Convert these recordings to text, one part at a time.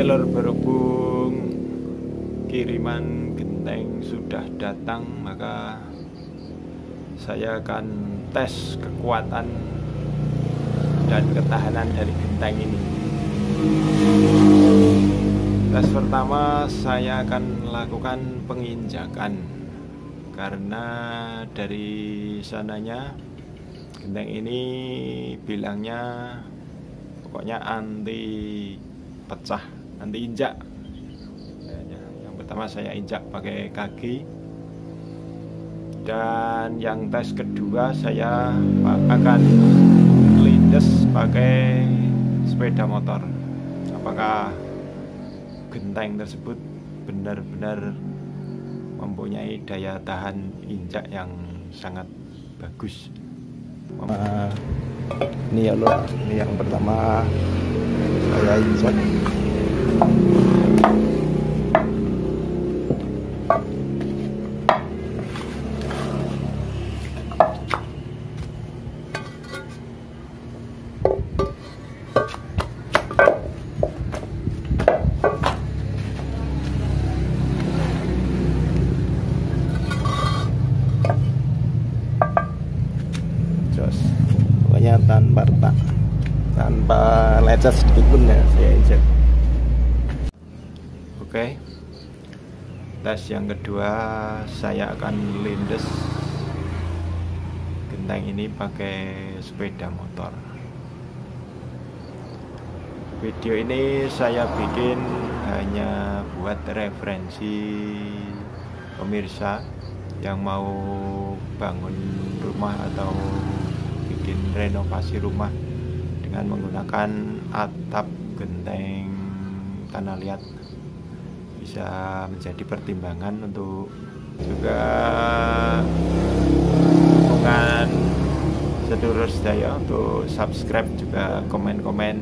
Lor, berhubung kiriman genteng sudah datang, maka saya akan tes kekuatan dan ketahanan dari genteng ini. Tes pertama saya akan lakukan penginjakan, karena dari sananya genteng ini bilangnya pokoknya anti pecah, anti injak. Yang pertama saya injak pakai kaki, dan yang tes kedua saya akan lindes pakai sepeda motor. Apakah genteng tersebut benar-benar mempunyai daya tahan injak yang sangat bagus. Ini ya loh, ini yang pertama saya injak. Pokoknya tanpa lecet sedikit pun ya saya injak. Oke, tes yang kedua saya akan lindes genteng ini pakai sepeda motor. Video ini saya bikin hanya buat referensi pemirsa yang mau bangun rumah atau bikin renovasi rumah dengan menggunakan atap genteng tanah liat. Bisa menjadi pertimbangan untuk juga hubungan sedulur sedaya untuk subscribe, juga komen-komen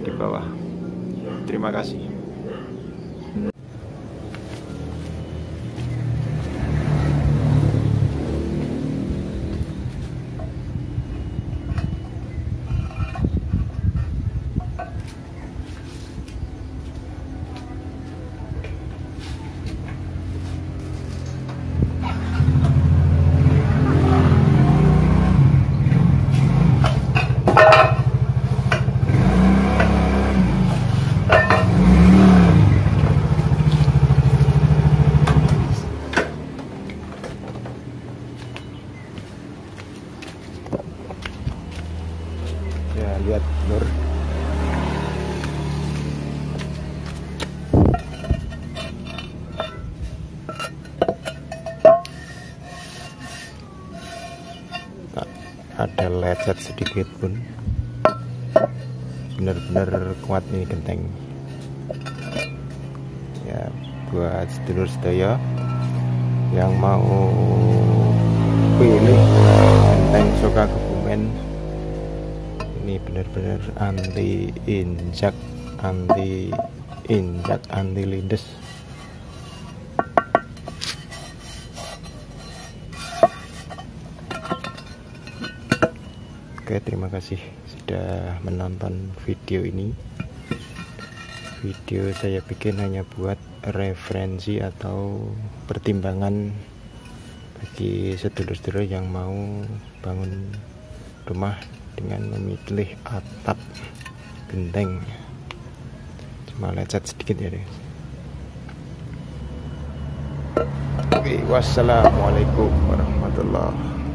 di bawah. Terima kasih. Ya, lihat Nur. Tak ada lecet sedikit pun. Benar-benar kuat nih genteng. Ya, buat sedulur sedaya yang mau pilih genteng Soka Kebumen, ini benar-benar anti injak, anti lindes. Oke, terima kasih sudah menonton video ini. Video saya bikin hanya buat referensi atau pertimbangan bagi sedulur-sedulur yang mau bangun rumah dengan memilih atap genteng. Cuma lecet sedikit ya deh. Oke, wassalamualaikum warahmatullahi wabarakatuh.